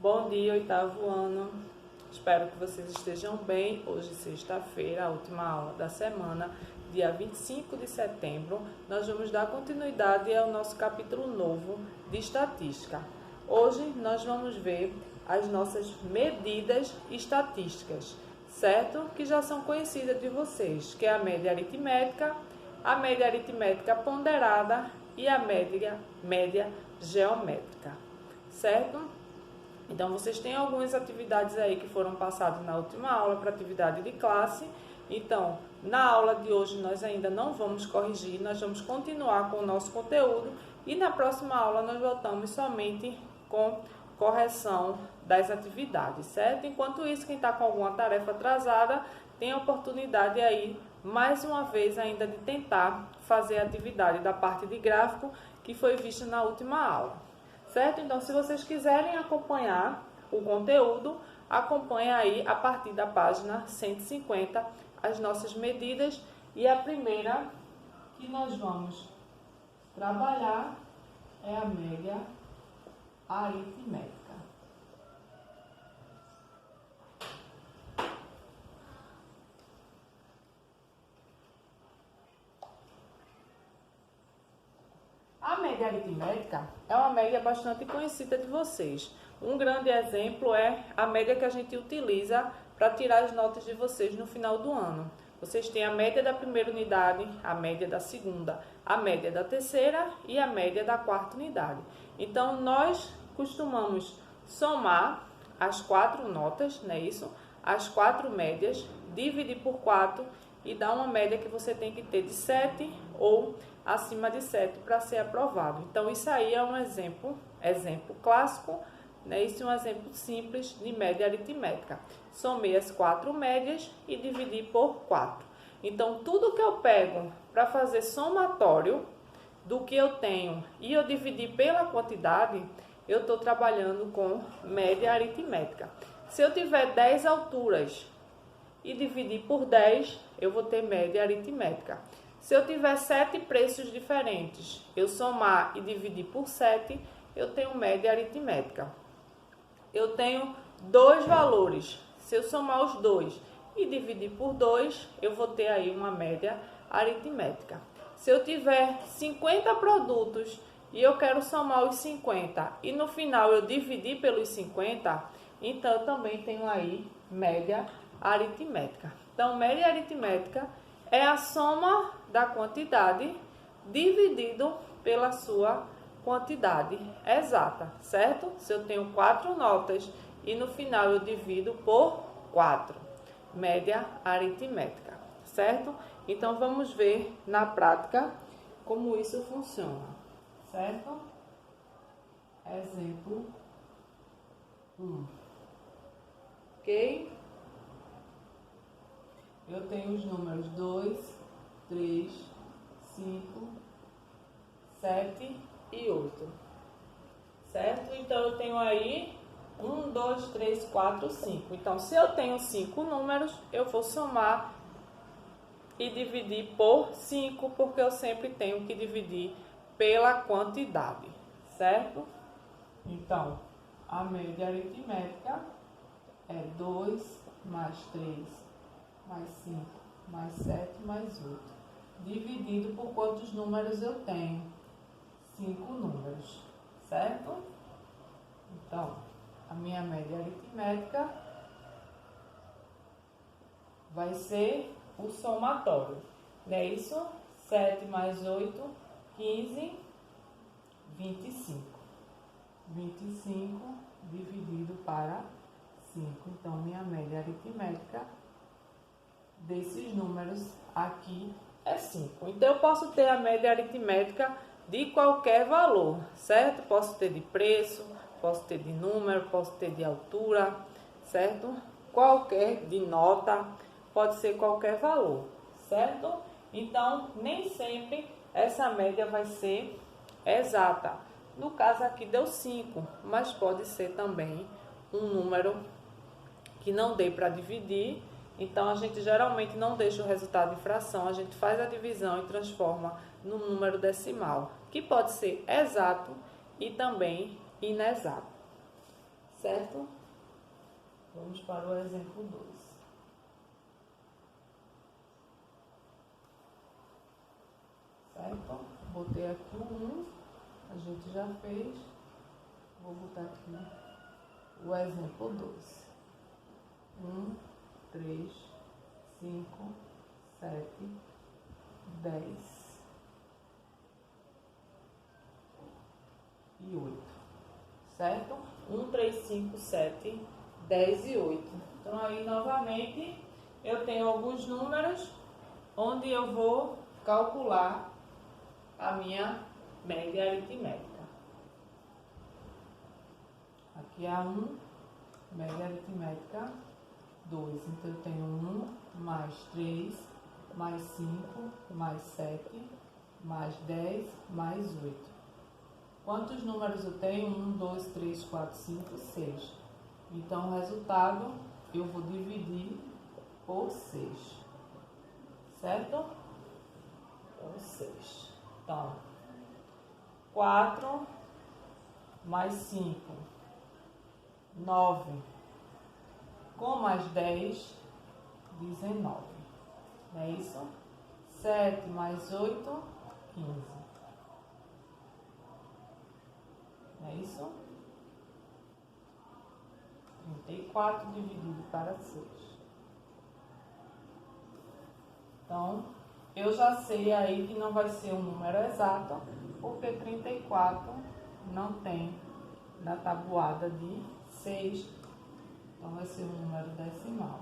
Bom dia, oitavo ano. Espero que vocês estejam bem. Hoje, sexta-feira, a última aula da semana, dia 25 de setembro. Nós vamos dar continuidade ao nosso capítulo novo de estatística. Hoje, nós vamos ver as nossas medidas estatísticas, certo? Que já são conhecidas de vocês, que é a média aritmética ponderada e a média geométrica, certo? Então, vocês têm algumas atividades aí que foram passadas na última aula para atividade de classe. Então, na aula de hoje nós ainda não vamos corrigir, nós vamos continuar com o nosso conteúdo e na próxima aula nós voltamos somente com correção das atividades, certo? Enquanto isso, quem está com alguma tarefa atrasada tem a oportunidade aí, mais uma vez ainda, de tentar fazer a atividade da parte de gráfico que foi vista na última aula. Certo? Então, se vocês quiserem acompanhar o conteúdo, acompanhe aí a partir da página 150 as nossas medidas. E a primeira que nós vamos trabalhar é a média aritmética. A média aritmética é uma média bastante conhecida de vocês. Um grande exemplo é a média que a gente utiliza para tirar as notas de vocês no final do ano. Vocês têm a média da primeira unidade, a média da segunda, a média da terceira e a média da quarta unidade. Então, nós costumamos somar as 4 notas, não é isso? As 4 médias, dividir por 4 e dar uma média que você tem que ter de 7 ou acima de 7 para ser aprovado. Então, isso aí é um exemplo clássico, né? Isso é um exemplo simples de média aritmética. Somei as 4 médias e dividi por 4. Então, tudo que eu pego para fazer somatório do que eu tenho e eu dividir pela quantidade, eu estou trabalhando com média aritmética. Se eu tiver 10 alturas e dividir por 10, eu vou ter média aritmética. Se eu tiver 7 preços diferentes, eu somar e dividir por 7, eu tenho média aritmética. Eu tenho 2 valores. Se eu somar os 2 e dividir por 2, eu vou ter aí uma média aritmética. Se eu tiver 50 produtos e eu quero somar os 50 e no final eu dividir pelos 50, então eu também tenho aí média aritmética. Então, média aritmética é a soma da quantidade dividido pela sua quantidade exata, certo? Se eu tenho 4 notas e no final eu divido por 4, média aritmética, certo? Então, vamos ver na prática como isso funciona, certo? Exemplo 1. Ok? Eu tenho os números 2, 3, 5, 7 e 8, certo? Então, eu tenho aí 1, 2, 3, 4, 5. Então, se eu tenho 5 números, eu vou somar e dividir por 5, porque eu sempre tenho que dividir pela quantidade, certo? Então, a média aritmética é 2 mais 3 mais 5, mais 7, mais 8. Dividido por quantos números eu tenho? 5 números, certo? Então, a minha média aritmética vai ser o somatório. Não é isso? 7 mais 8, 15, 25. 25 dividido para 5. Então, minha média aritmética desses números aqui é 5. Então, eu posso ter a média aritmética de qualquer valor, certo? Posso ter de preço, posso ter de número, posso ter de altura, certo? Qualquer de nota, pode ser qualquer valor, certo? Então, nem sempre essa média vai ser exata. No caso aqui deu 5, mas pode ser também um número que não dê para dividir. Então, a gente geralmente não deixa o resultado em fração, a gente faz a divisão e transforma no número decimal, que pode ser exato e também inexato, certo? Vamos para o exemplo 2. Certo? Botei aqui o 1, a gente já fez. Vou botar aqui o exemplo 2. 1, 3, 5, 7, 10 e 8. Certo? 1, 3, 5, 7, 10 e 8. Então, aí, novamente, eu tenho alguns números onde eu vou calcular a minha média aritmética. Aqui é 1, média aritmética 2. Então, eu tenho 1 mais 3, mais 5, mais 7, mais 10, mais 8. Quantos números eu tenho? 1, 2, 3, 4, 5, 6. Então, o resultado eu vou dividir por 6. Certo? Por 6. Então, 4 mais 5, 9. Com mais 10, 19. Não é isso? 7 mais 8, 15. Não é isso? 34 dividido para 6. Então, eu já sei aí que não vai ser um número exato, porque 34 não tem na tabuada de 6. Então, vai ser um número decimal.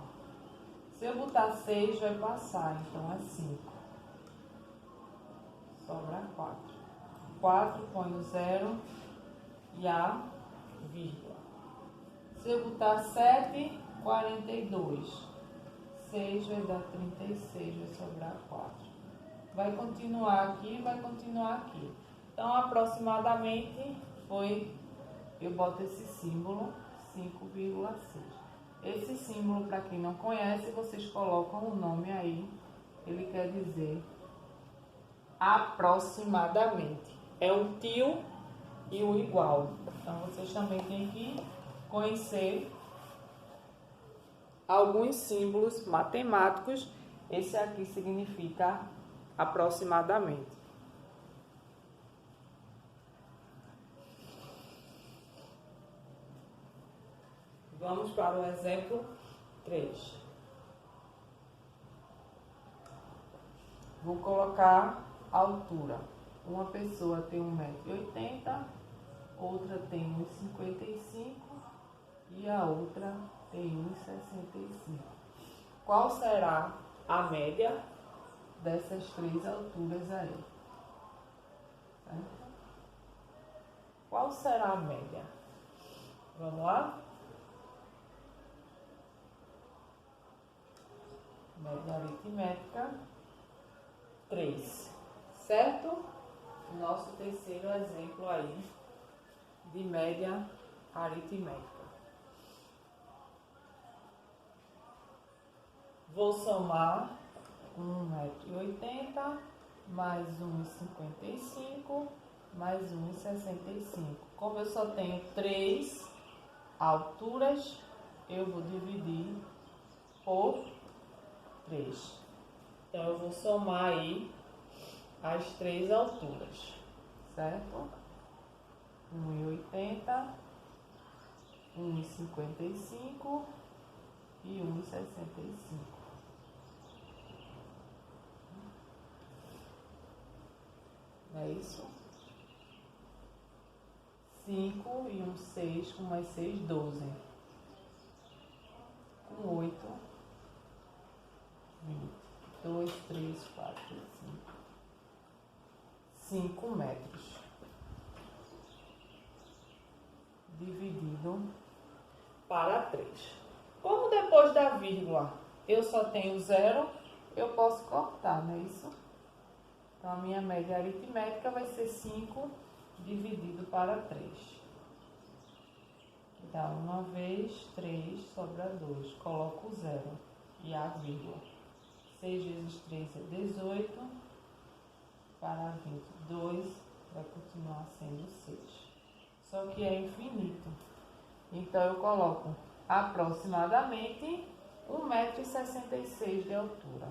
Se eu botar 6, vai passar. Então, é 5. Sobra 4. 4 põe o 0 e a vírgula. Se eu botar 7, 42. 6 vai dar 36, vai sobrar 4. Vai continuar aqui, vai continuar aqui. Então, aproximadamente, eu boto esse símbolo, 5,6. Esse símbolo, para quem não conhece, vocês colocam o nome aí. Ele quer dizer aproximadamente. É o tio e o igual. Então, vocês também têm que conhecer alguns símbolos matemáticos. Esse aqui significa aproximadamente. Vamos para o exemplo 3. Vou colocar a altura. Uma pessoa tem 1,80 m, outra tem 1,55 m e a outra tem 1,65 m. Qual será a média dessas três alturas aí? Certo? Qual será a média? Vamos lá? Média aritmética 3, certo? Nosso terceiro exemplo aí de média aritmética. Vou somar 1,80 m mais 1,55 mais 1,65. Como eu só tenho 3 alturas, eu vou dividir por 3. Então, eu vou somar aí as 3 alturas, certo? 1,80, 1,55 e 1,65. Não é isso? 5 e 1, 6, com mais 6, 12. Com 8, 20. 2, 3, 4, 5. 5 metros. Dividido para 3. Como depois da vírgula eu só tenho 0, eu posso cortar, não é isso? Então, a minha média aritmética vai ser 5 dividido para 3. Dá 1 vez 3, sobra 2. Coloco o 0 e a vírgula. 6 vezes 3 é 18, para 22 vai continuar sendo 6. Só que é infinito. Então, eu coloco aproximadamente 1,66 m de altura.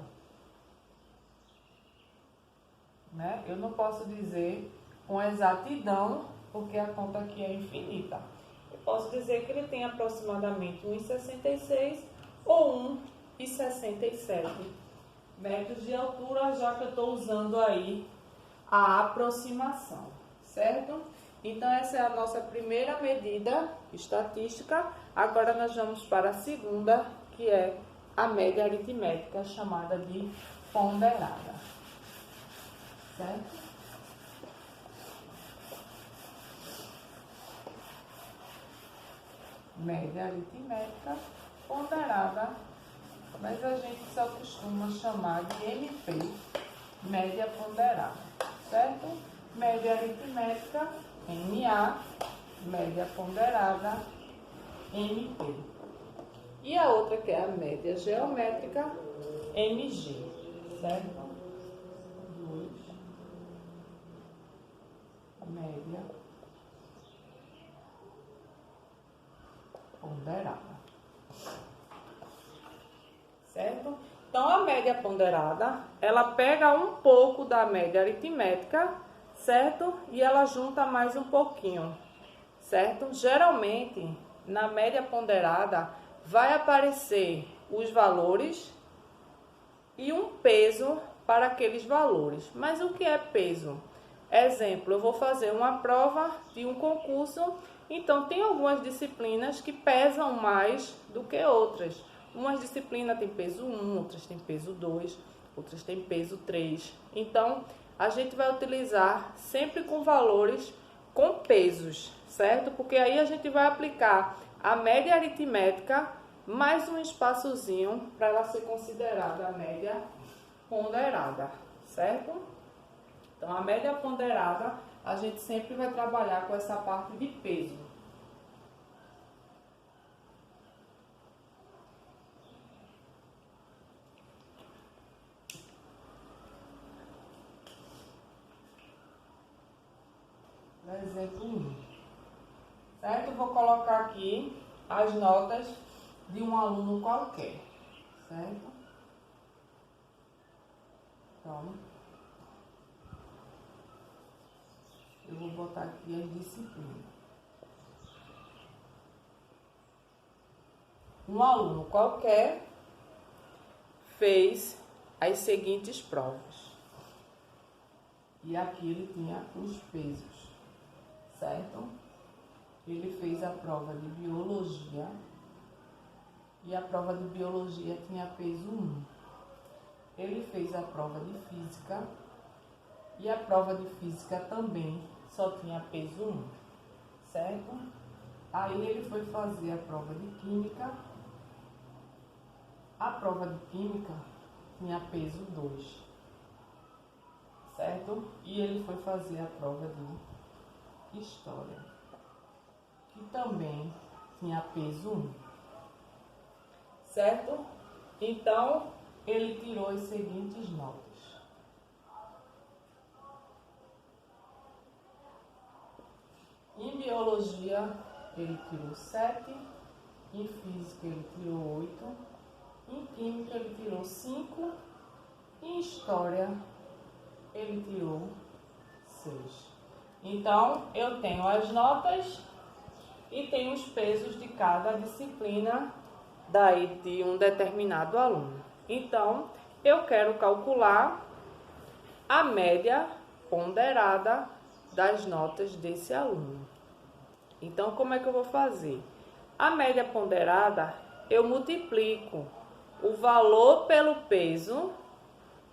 Né? Eu não posso dizer com exatidão, porque a conta aqui é infinita. Eu posso dizer que ele tem aproximadamente 1,66 ou 1,67 metros de altura, já que eu estou usando aí a aproximação, certo? Então, essa é a nossa primeira medida estatística. Agora, nós vamos para a segunda, que é a média aritmética, chamada de ponderada. Certo? Média aritmética ponderada, mas a gente só costuma chamar de MP, média ponderada, certo? Média aritmética, MA, média ponderada, MP. E a outra que é a média geométrica, MG, certo? Média ponderada, certo? Então, a média ponderada, ela pega um pouco da média aritmética, certo? E ela junta mais um pouquinho, certo? Geralmente, na média ponderada, vai aparecer os valores e um peso para aqueles valores. Mas o que é peso? Exemplo, eu vou fazer uma prova de um concurso, então tem algumas disciplinas que pesam mais do que outras. Umas disciplinas têm peso 1, outras têm peso 2, outras têm peso 3. Então, a gente vai utilizar sempre com valores com pesos, certo? Porque aí a gente vai aplicar a média aritmética mais um espaçozinho para ela ser considerada a média ponderada, certo? Então, a média ponderada, a gente sempre vai trabalhar com essa parte de peso. Exemplo 1. Certo? Vou colocar aqui as notas de um aluno qualquer, certo? Então, eu vou botar aqui as disciplinas. Um aluno qualquer fez as seguintes provas. E aqui ele tinha os pesos, certo? Ele fez a prova de biologia e a prova de biologia tinha peso 1. Ele fez a prova de física e a prova de física também só tinha peso 1, certo? Aí ele foi fazer a prova de química. A prova de química tinha peso 2, certo? E ele foi fazer a prova de história, que também tinha peso 1, certo? Então, ele tirou as seguintes notas. Em biologia, ele tirou 7, em física ele tirou 8, em química ele tirou 5, em história ele tirou 6. Então, eu tenho as notas e tenho os pesos de cada disciplina daí de um determinado aluno. Então, eu quero calcular a média ponderada das notas desse aluno. Então, como é que eu vou fazer? A média ponderada, eu multiplico o valor pelo peso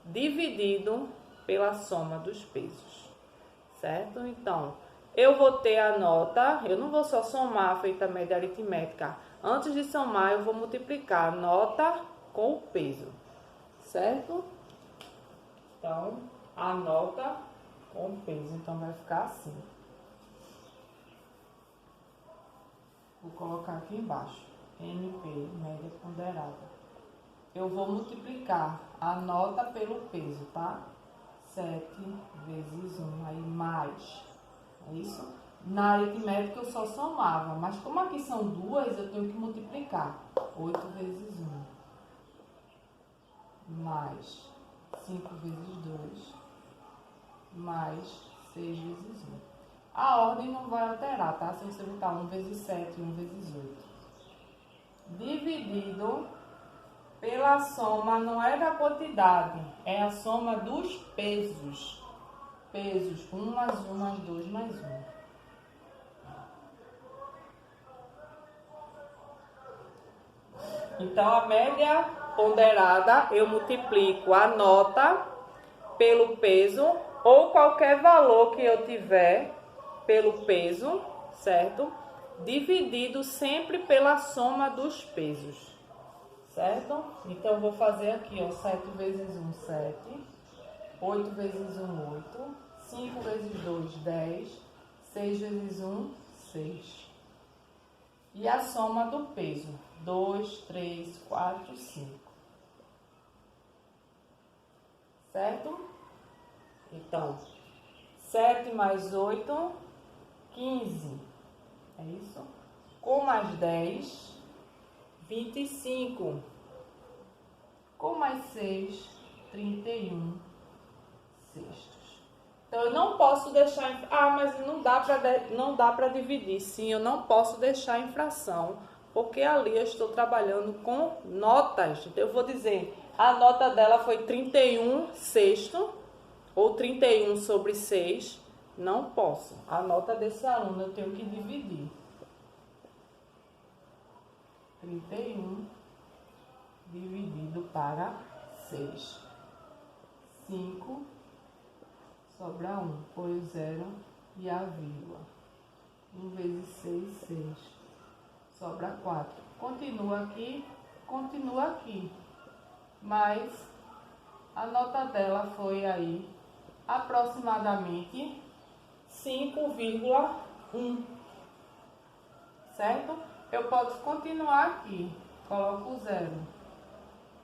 dividido pela soma dos pesos, certo? Então, eu vou ter a nota, eu não vou só somar feita a média aritmética. Antes de somar, eu vou multiplicar a nota com o peso, certo? Então, a nota com o peso, então vai ficar assim. Vou colocar aqui embaixo, MP, média ponderada. Eu vou multiplicar a nota pelo peso, tá? 7 vezes 1, aí mais. É isso? Na aritmética eu só somava, mas como aqui são duas, eu tenho que multiplicar. 8 vezes 1, mais 5 vezes 2, mais 6 vezes 1. A ordem não vai alterar, tá? Se você botar 1 vezes 7 e 1 vezes 8. Dividido pela soma, não é da quantidade, é a soma dos pesos. Pesos, 1 mais 1 mais 2 mais 1. Então, a média ponderada, eu multiplico a nota pelo peso, ou qualquer valor que eu tiver pelo peso, certo? Dividido sempre pela soma dos pesos, certo? Então, eu vou fazer aqui, ó, 7 vezes 1, 7. 8 vezes 1, 8. 5 vezes 2, 10. 6 vezes 1, 6. E a soma do peso, 2, 3, 4, 5. Certo? Então, 7 mais 8, 15. É isso? Com mais 10, 25. Com mais 6, 31 sextos. Então, eu não posso deixar... mas não dá para dividir. Sim, eu não posso deixar em fração, porque ali eu estou trabalhando com notas. Então, eu vou dizer, a nota dela foi 31 sexto, ou 31 sobre 6. Não posso. A nota desse aluno eu tenho que dividir. 31 dividido para 6. 5, sobra 1, põe o 0 e a vírgula. 1 vezes 6, 6. Sobra 4. Continua aqui. Mas a nota dela foi aí aproximadamente 5,1. Certo? Eu posso continuar aqui. Coloco o 0.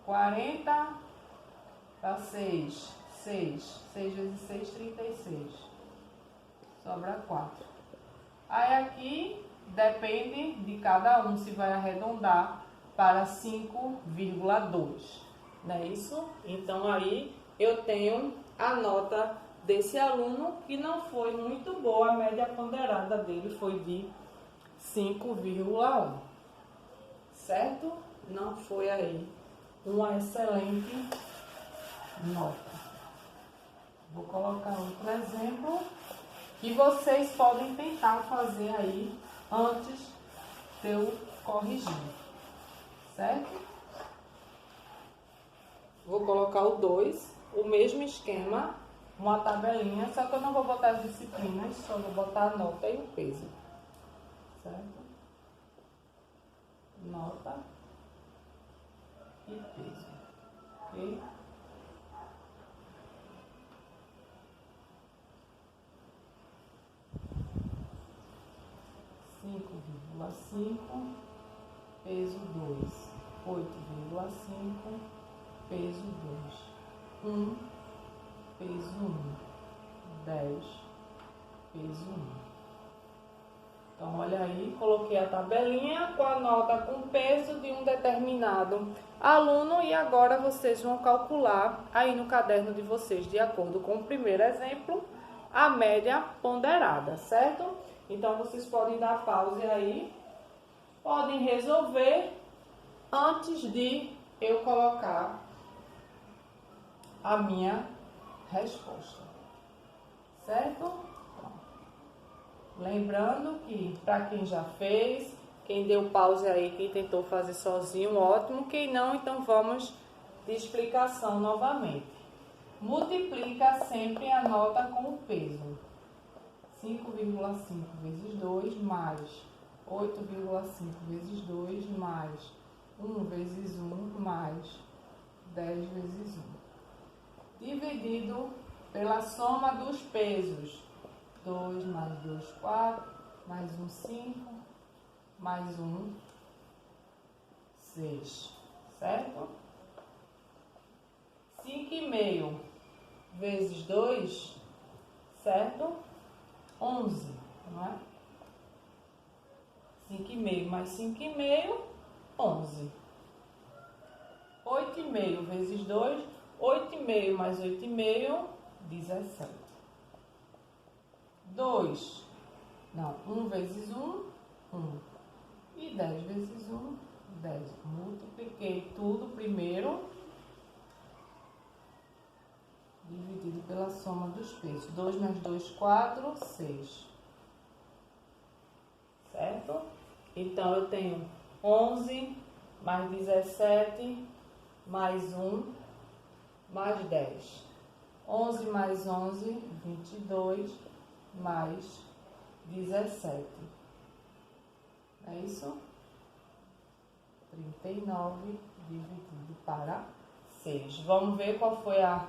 40 para 6. 6 vezes 6, 36. Sobra 4. Aí aqui depende de cada um se vai arredondar para 5,2. Não é isso? Então aí eu tenho a nota desse aluno que não foi muito boa. A média ponderada dele foi de 5,1. Certo? Não foi aí uma excelente nota. Vou colocar outro exemplo que vocês podem tentar fazer aí antes de eu corrigir, certo? Vou colocar o 2, o mesmo esquema, uma tabelinha, só que eu não vou botar as disciplinas, só vou botar a nota e o peso, certo? Nota e peso, ok? 5,5, peso 2, 8,5, peso 2, 1, peso 1, 10, peso 1. Então, olha aí, coloquei a tabelinha com a nota com peso de um determinado aluno e agora vocês vão calcular aí no caderno de vocês, de acordo com o primeiro exemplo, a média ponderada, certo? Então, vocês podem dar pause aí, podem resolver antes de eu colocar a minha resposta, certo? Lembrando que, para quem já fez, quem deu pause aí, quem tentou fazer sozinho, ótimo. Quem não, então vamos de explicação novamente. Multiplica sempre a nota com o peso. 5,5 vezes 2 mais 8,5 vezes 2 mais 1 vezes 1 mais 10 vezes 1. Dividido pela soma dos pesos. 2 mais 2, 4, mais 1, 5, mais 1, 6, certo? 5,5 vezes 2, certo? 11, não é? 5,5 mais 5,5, 11. 8,5 vezes 2, 8,5 mais 8,5, 17. 1 vezes 1, 1. E 10 vezes 1, 10. Multipliquei tudo primeiro, dividido pela soma dos pesos. 2 mais 2, 4, 6. Certo? Então, eu tenho 11 mais 17 mais 1 mais 10. 11 mais 11, 22 mais 17. É isso? 39 dividido para 6. Vamos ver qual foi a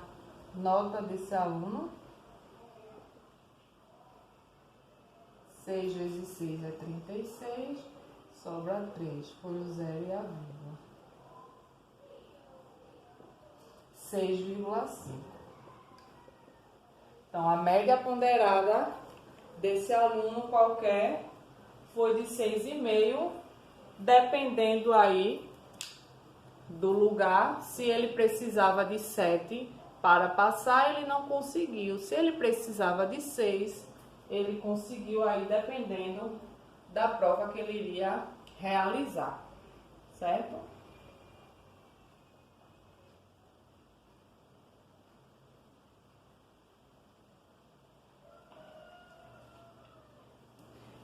nota desse aluno. 6 vezes 6 é 36, sobra 3, foi o 0 e a vírgula. 6,5. Então, a média ponderada desse aluno qualquer foi de 6,5, dependendo aí do lugar. Se ele precisava de 7 para passar, ele não conseguiu. Se ele precisava de 6, ele conseguiu aí, dependendo da prova que ele iria realizar, certo?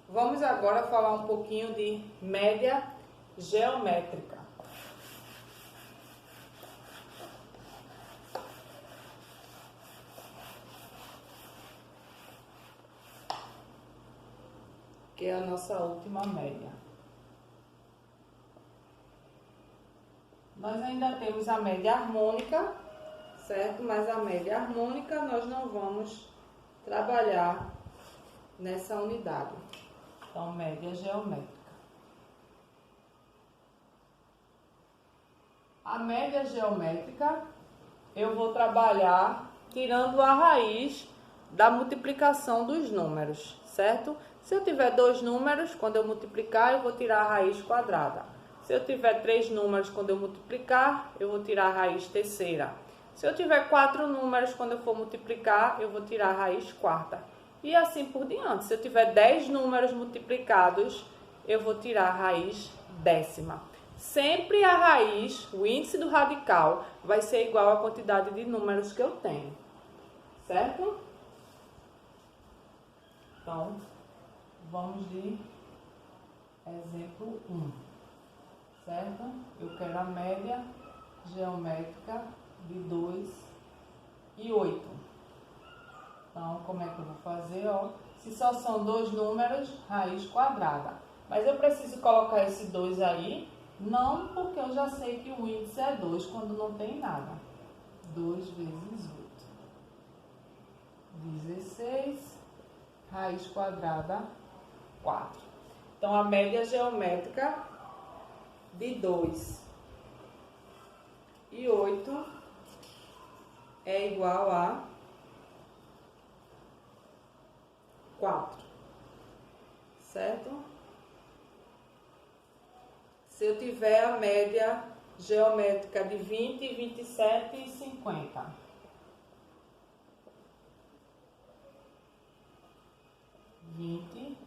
Vamos agora falar um pouquinho de média geométrica. Que é a nossa última média. Nós ainda temos a média harmônica, certo? Mas a média harmônica nós não vamos trabalhar nessa unidade. Então, média geométrica. A média geométrica eu vou trabalhar tirando a raiz da multiplicação dos números, certo? Se eu tiver 2 números, quando eu multiplicar, eu vou tirar a raiz quadrada. Se eu tiver 3 números, quando eu multiplicar, eu vou tirar a raiz terceira. Se eu tiver 4 números, quando eu for multiplicar, eu vou tirar a raiz quarta. E assim por diante. Se eu tiver 10 números multiplicados, eu vou tirar a raiz décima. Sempre a raiz, o índice do radical, vai ser igual à quantidade de números que eu tenho. Certo? Então, vamos de exemplo 1. Certo? Eu quero a média geométrica de 2 e 8. Então, como é que eu vou fazer? Ó, se só são 2 números, raiz quadrada. Mas eu preciso colocar esse 2 aí, não porque eu já sei que o índice é 2 quando não tem nada. 2 vezes 8. 16, raiz quadrada, 4. Então, a média geométrica de 2 e 8 é igual a 4, certo? Se eu tiver a média geométrica de 20, 27 e 50. 20,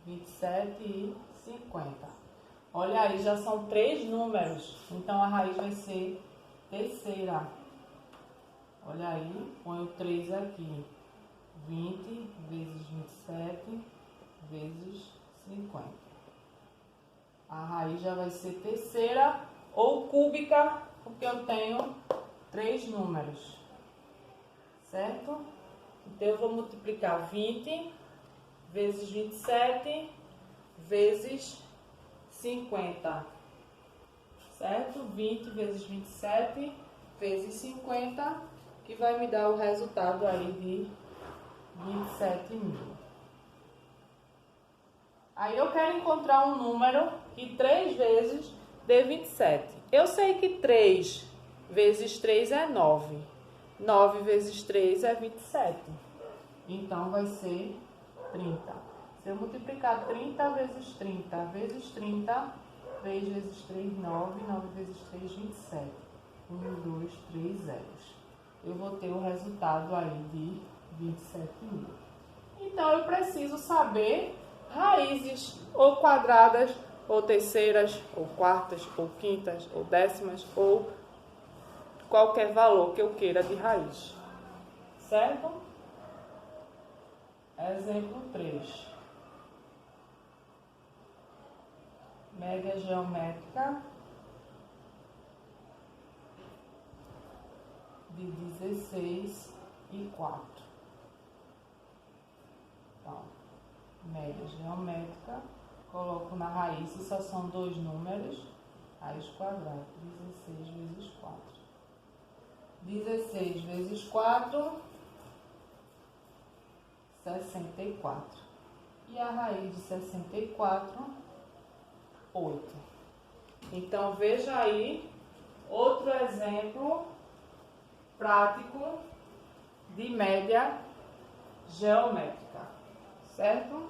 27 e 50. Olha aí, já são 3 números, então a raiz vai ser terceira. Olha aí, põe o 3 aqui. 20 vezes 27 vezes 50. A raiz já vai ser terceira ou cúbica, porque eu tenho 3 números, certo? Então, eu vou multiplicar 20 vezes 27 vezes 50, certo? 20 vezes 27 vezes 50, que vai me dar o resultado aí de 27.000. Aí eu quero encontrar um número que 3 vezes dê 27. Eu sei que 3 vezes 3 é 9. 9 vezes 3 é 27. Então, vai ser 30. Se eu multiplicar 30 vezes 30 vezes 30, 3 vezes 3, 9, 9 vezes 3, 27. 1, 2, 3 zeros. Eu vou ter o resultado aí de 27.000. Então, eu preciso saber raízes ou quadradas, ou terceiras, ou quartas, ou quintas, ou décimas, ou qualquer valor que eu queira de raiz. Certo? Exemplo 3. Média geométrica de 16 e 4. Então, média geométrica, coloco na raiz, se só são dois números, raiz quadrada, 16 vezes 4. 16 vezes 4, 64. E a raiz de 64, 8. Então, veja aí outro exemplo prático de média geométrica, certo?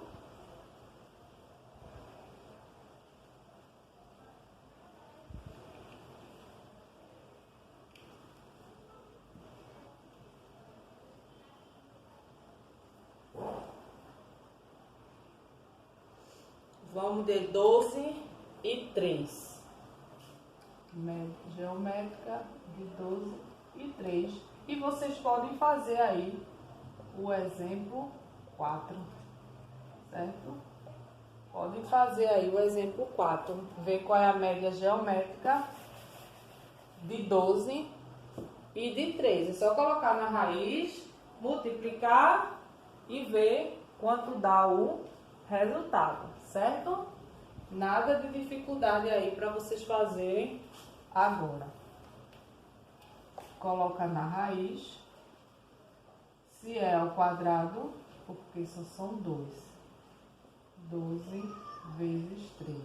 Vamos de 12 e 3. Média geométrica de 12 e 3. E vocês podem fazer aí o exemplo 4, certo? Podem fazer aí o exemplo 4. Ver qual é a média geométrica de 12 e de 3. É só colocar na raiz, multiplicar e ver quanto dá o resultado, certo? Nada de dificuldade aí para vocês fazerem agora. Coloca na raiz, se é ao quadrado, porque isso são 2. 12 vezes 3.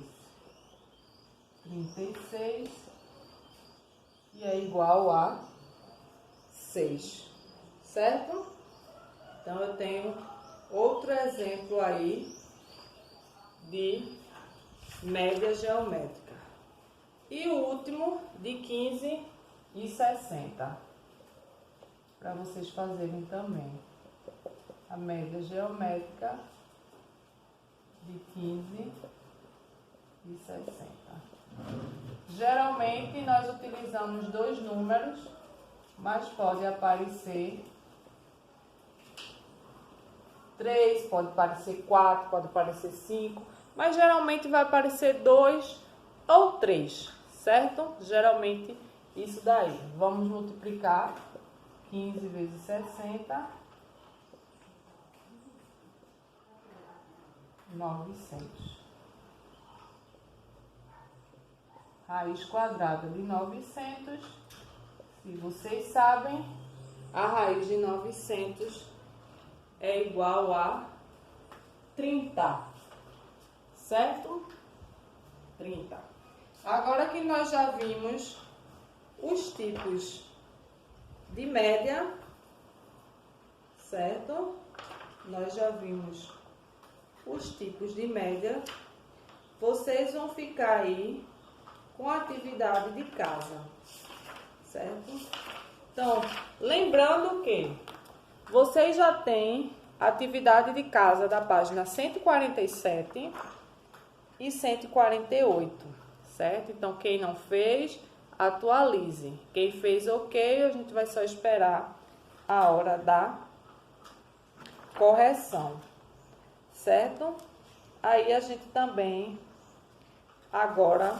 36. E é igual a 6, certo? Então, eu tenho outro exemplo aí de média geométrica. E o último de 15 e 60. Para vocês fazerem também. A média geométrica de 15 e 60. Geralmente, nós utilizamos dois números, mas pode aparecer 3, pode aparecer 4, pode aparecer 5, mas geralmente vai aparecer 2 ou 3, certo? Geralmente isso daí. Vamos multiplicar 15 vezes 60, 900. Raiz quadrada de 900, se vocês sabem, a raiz de 900 é igual a 30, certo? 30. Agora que nós já vimos os tipos de média, certo? Nós já vimos os tipos de média. Vocês vão ficar aí com a atividade de casa, certo? Então, lembrando que vocês já têm a atividade de casa da página 147 e 148, certo? Então, quem não fez, atualize. Quem fez, ok, a gente vai só esperar a hora da correção, certo? Aí a gente também agora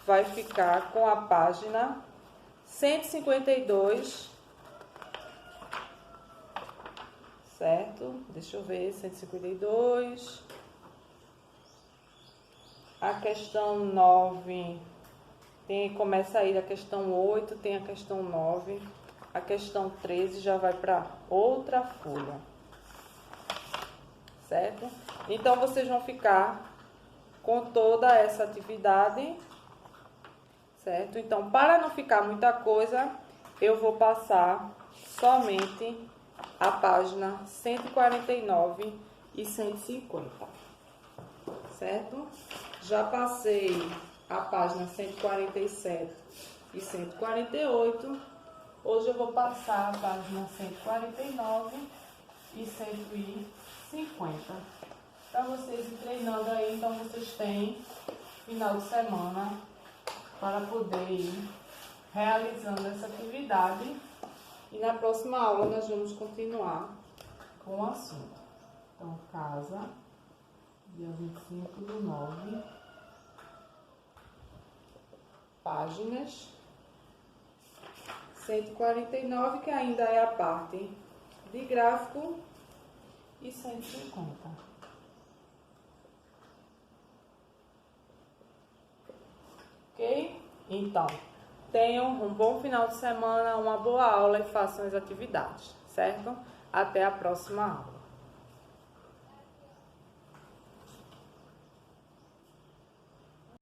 vai ficar com a página 152, certo? Deixa eu ver, 152. A questão 9, começa aí a questão 8, tem a questão 9. A questão 13 já vai para outra folha, certo? Então, vocês vão ficar com toda essa atividade, certo? Então, para não ficar muita coisa, eu vou passar somente a página 149 e 150, certo? Já passei a página 147 e 148. Hoje eu vou passar a página 149 e 150. Para vocês ir treinando aí, então vocês têm final de semana para poder ir realizando essa atividade. E na próxima aula nós vamos continuar com o assunto. Então, casa, dia 25/9, páginas 149, que ainda é a parte de gráfico, e 150. Ok? Então, tenham um bom final de semana, uma boa aula e façam as atividades, certo? Até a próxima aula.